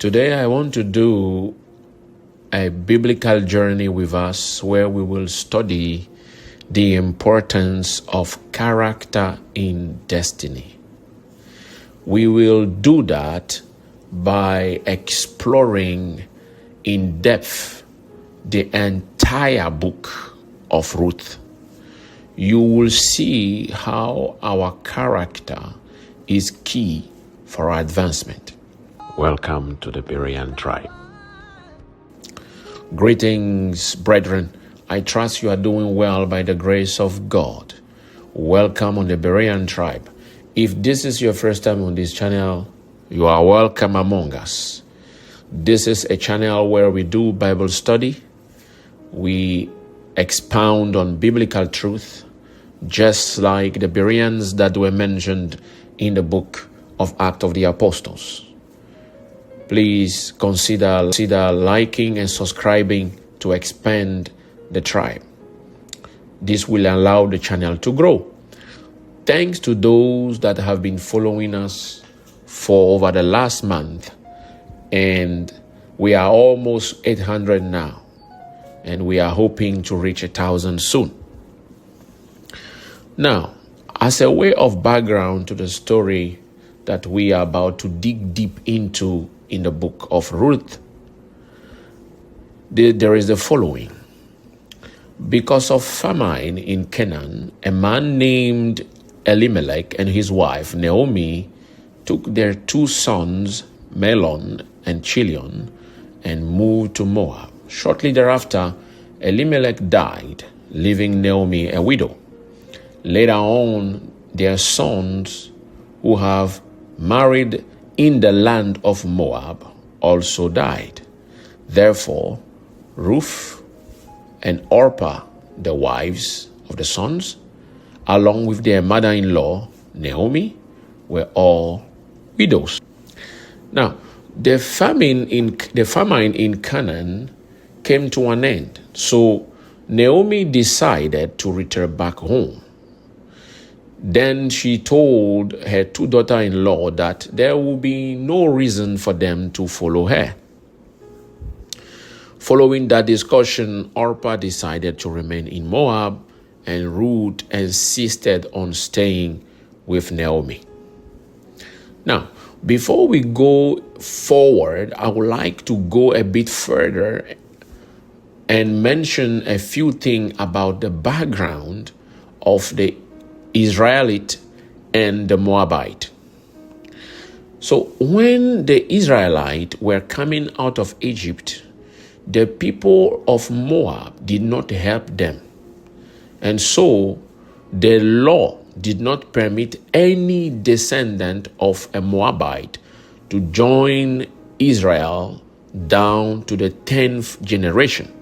Today I want to do a biblical journey with us where we will study the importance of character in destiny. We will do that by exploring in depth the entire book of Ruth. You will see how our character is key for our advancement. Welcome to the Berean tribe. Greetings, brethren. I trust you are doing well by the grace of God. Welcome on the Berean tribe. If this is your first time on this channel, you are welcome among us. This is a channel where we do Bible study. We expound on biblical truth, just like the Bereans that were mentioned in the book of Acts of the Apostles. Please consider liking and subscribing to expand the tribe. This will allow the channel to grow. Thanks to those that have been following us for over the last month, and we are almost 800 now, and we are hoping to reach 1,000 soon. Now, as a way of background to the story that we are about to dig deep into in the book of Ruth, there is the following. Because of famine in Canaan, a man named Elimelech and his wife Naomi took their 2 sons, Mahlon and Chilion, and moved to Moab. Shortly thereafter, Elimelech died, leaving Naomi a widow. Later on, their sons, who have married in the land of Moab, also died. Therefore, Ruth and Orpah, the wives of the sons, along with their mother-in-law, Naomi, were all widows. Now, the famine in Canaan came to an end, so Naomi decided to return back home. Then she told her 2 daughters-in-law that there would be no reason for them to follow her. Following that discussion, Orpah decided to remain in Moab, and Ruth insisted on staying with Naomi. Now, before we go forward, I would like to go a bit further and mention a few things about the background of the Israelite and the Moabite. So when the Israelites were coming out of Egypt, the people of Moab did not help them. And so the law did not permit any descendant of a Moabite to join Israel down to the 10th generation.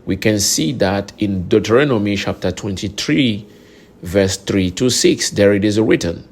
We can see that in Deuteronomy chapter 23, verse 3 to 6, there it is written,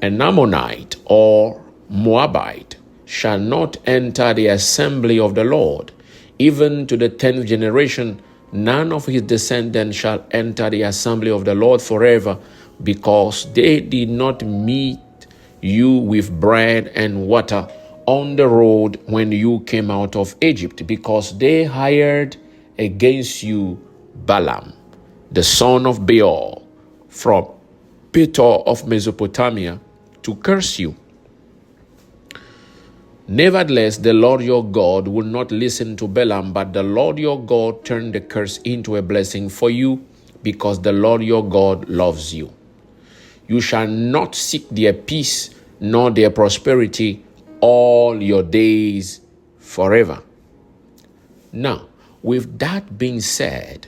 "An Ammonite or Moabite shall not enter the assembly of the Lord. Even to the 10th generation, none of his descendants shall enter the assembly of the Lord forever, because they did not meet you with bread and water on the road when you came out of Egypt, because they hired against you Balaam, the son of Beor, from Petor of Mesopotamia, to curse you. Nevertheless, the Lord your God will not listen to Balaam, but the Lord your God turned the curse into a blessing for you, because the Lord your God loves you. You shall not seek their peace nor their prosperity all your days forever." Now, with that being said,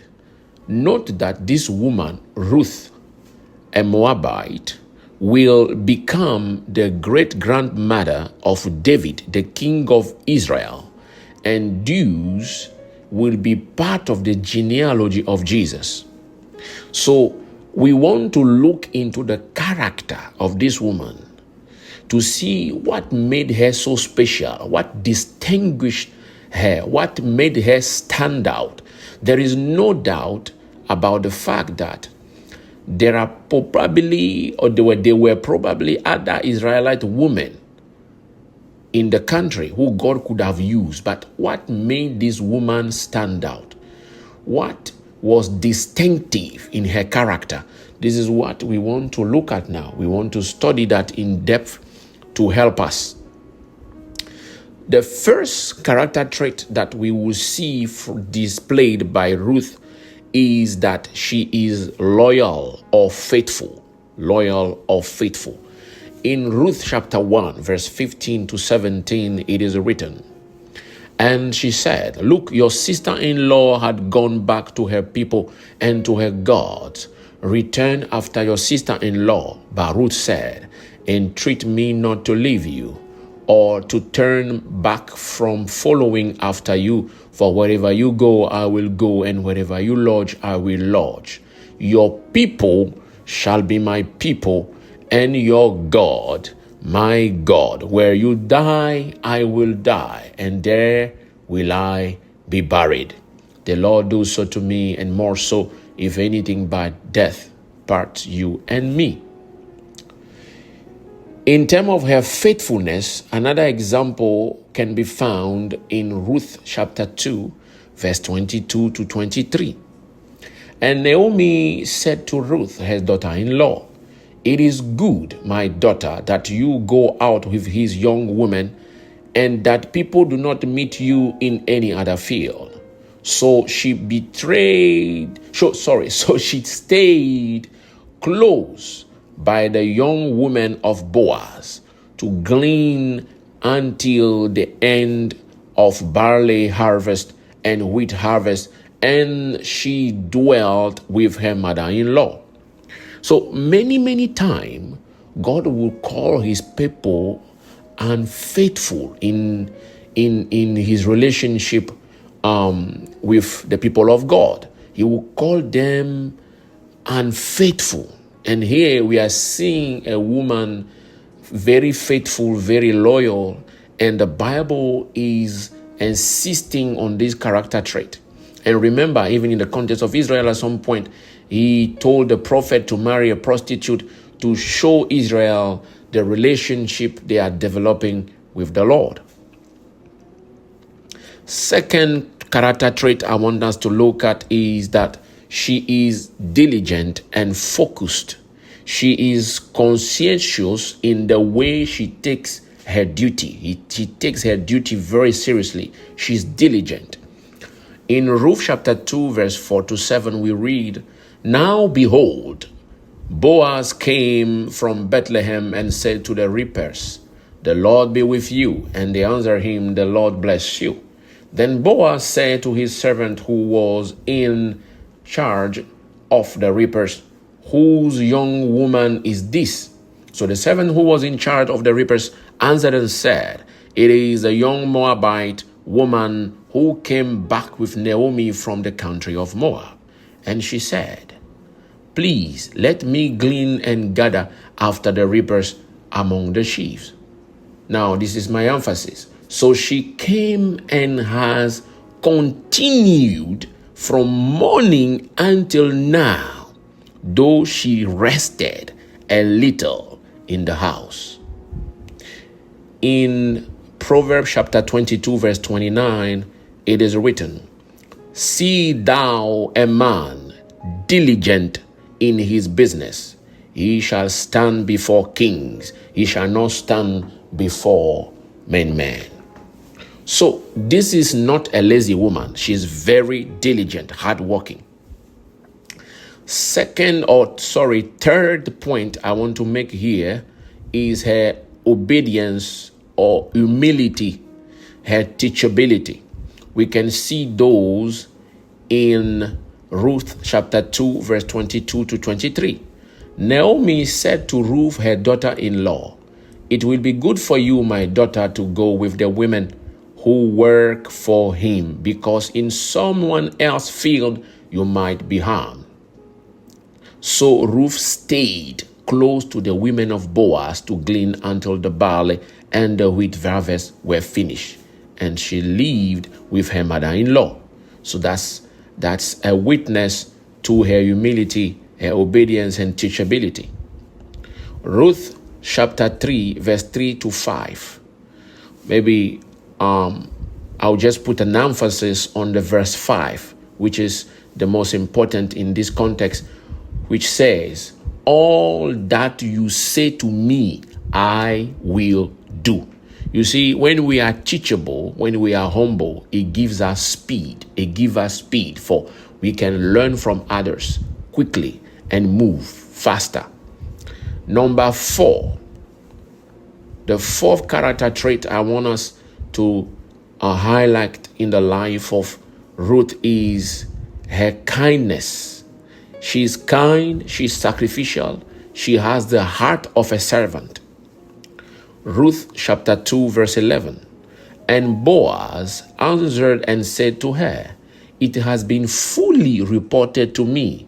note that this woman, Ruth, a Moabite, will become the great-grandmother of David, the king of Israel, and these will be part of the genealogy of Jesus. So we want to look into the character of this woman to see what made her so special, what distinguished her, what made her stand out. There is no doubt about the fact that there are probably, or there were probably other Israelite women in the country who God could have used. But what made this woman stand out? What was distinctive in her character? This is what we want to look at now. We want to study that in depth to help us. The first character trait that we will see displayed by Ruth is that she is loyal or faithful. Loyal or faithful. In Ruth chapter 1, verse 15 to 17, it is written, "And she said, Look, your sister-in-law had gone back to her people and to her gods. Return after your sister-in-law. But Ruth said, Entreat me not to leave you, or to turn back from following after you. For wherever you go, I will go, and wherever you lodge, I will lodge. Your people shall be my people, and your God, my God. Where you die, I will die, and there will I be buried. The Lord do so to me, and more so, if anything but death parts you and me." In terms of her faithfulness, another example can be found in Ruth chapter 2, verse 22 to 23. "And Naomi said to Ruth, her daughter-in-law, It is good, my daughter, that you go out with his young woman, and that people do not meet you in any other field." So she stayed close by the young woman of Boaz to glean until the end of barley harvest and wheat harvest, and she dwelt with her mother-in-law. So many times, God will call his people unfaithful in his relationship with the people of God. He will call them unfaithful. And here we are seeing a woman very faithful, very loyal, and the Bible is insisting on this character trait. And remember, even in the context of Israel, at some point, he told the prophet to marry a prostitute to show Israel the relationship they are developing with the Lord. Second character trait I want us to look at is that she is diligent and focused. She is conscientious in the way she takes her duty. She takes her duty very seriously. She's diligent. In Ruth chapter 2, verse 4 to 7, we read, "Now behold, Boaz came from Bethlehem and said to the reapers, The Lord be with you. And they answered him, The Lord bless you. Then Boaz said to his servant who was in charge of the reapers, Whose young woman is this? So the servant who was in charge of the reapers answered and said, It is a young Moabite woman who came back with Naomi from the country of Moab. And she said, Please let me glean and gather after the reapers among the sheaves. Now, this is my emphasis. So she came and has continued from morning until now, though she rested a little in the house. In Proverbs chapter 22, verse 29, it is written, See thou a man diligent in his business. He shall stand before kings. He shall not stand before men. So this is not a lazy woman. She's very diligent, hardworking. Third point I want to make here is her obedience or humility, her teachability. We can see those in Ruth chapter 2, verse 22 to 23. Naomi said to Ruth, her daughter-in-law, It will be good for you, my daughter, to go with the women who work for him, because in someone else's field you might be harmed. So Ruth stayed close to the women of Boaz to glean until the barley and the wheat harvest were finished, and she lived with her mother-in-law. So that's a witness to her humility, her obedience, and teachability. Ruth chapter 3, verse 3 to 5. maybe I'll just put an emphasis on the verse 5, which is the most important in this context, which says, all that you say to me, I will do. You see, when we are teachable, when we are humble, it gives us speed. It gives us speed for we can learn from others quickly and move faster. Number 4, the fourth character trait I want us to highlight in the life of Ruth is her kindness. She's kind, she's sacrificial, she has the heart of a servant. Ruth chapter 2 verse 11. And Boaz answered and said to her, it has been fully reported to me,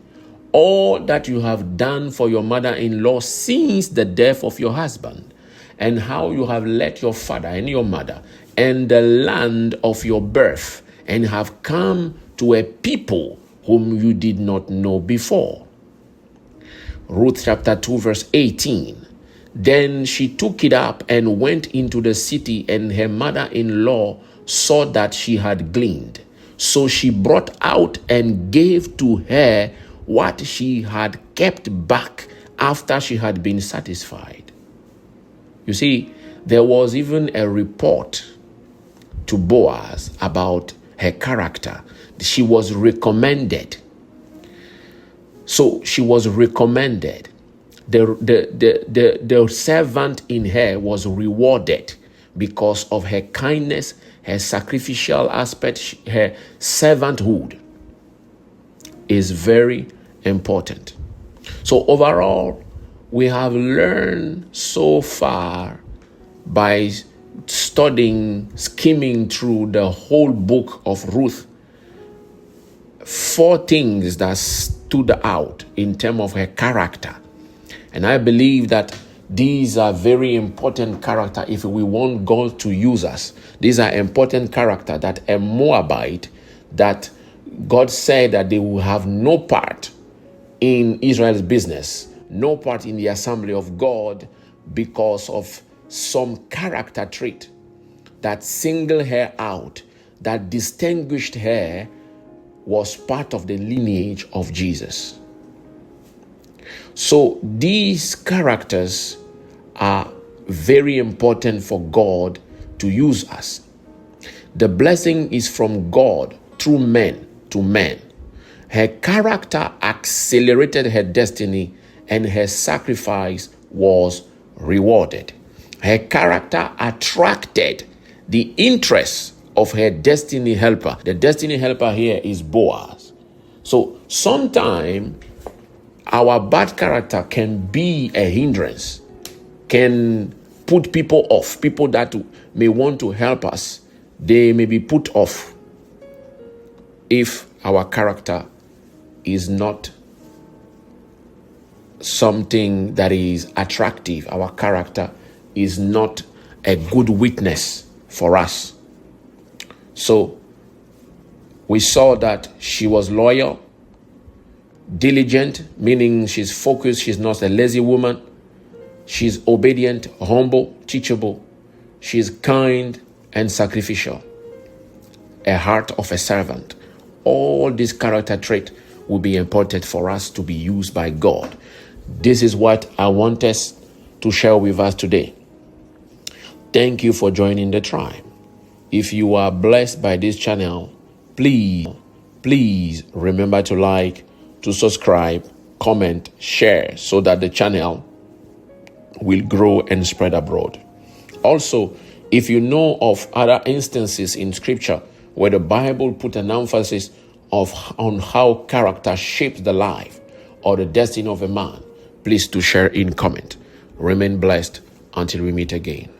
all that you have done for your mother-in-law since the death of your husband, and how you have left your father and your mother and the land of your birth, and have come to a people whom you did not know before. Ruth chapter 2 verse 18. Then she took it up and went into the city, and her mother-in-law saw that she had gleaned. So she brought out and gave to her what she had kept back after she had been satisfied. You see, there was even a report to Boaz about her character. She was recommended. So she was recommended. The servant in her was rewarded because of her kindness, her sacrificial aspect, her servanthood is very important. So overall, we have learned so far by skimming through the whole book of Ruth, 4 things that stood out in terms of her character. And I believe that these are very important character if we want God to use us. These are important character that a Moabite, that God said that they will have no part in Israel's business, no part in the assembly of God, because of some character trait that singled her out, that distinguished her, was part of the lineage of Jesus. So these characters are very important for God to use us. The blessing is from God through men to men. Her character accelerated her destiny, and her sacrifice was rewarded. Her character attracted the interest of her destiny helper. The destiny helper here is Boaz. So sometimes our bad character can be a hindrance, can put people off. People that may want to help us, they may be put off if our character is not something that is attractive. Our character is not a good witness for us. So we saw that she was loyal, diligent, meaning she's focused, she's not a lazy woman. She's obedient, humble, teachable. She's kind and sacrificial. A heart of a servant. All these character traits will be important for us to be used by God. This is what I want us to share with us today. Thank you for joining the tribe. If you are blessed by this channel, please remember to like, to subscribe, comment, share, so that the channel will grow and spread abroad. Also, if you know of other instances in scripture where the Bible put an emphasis on how character shapes the life or the destiny of a man, please do share in comment. Remain blessed until we meet again.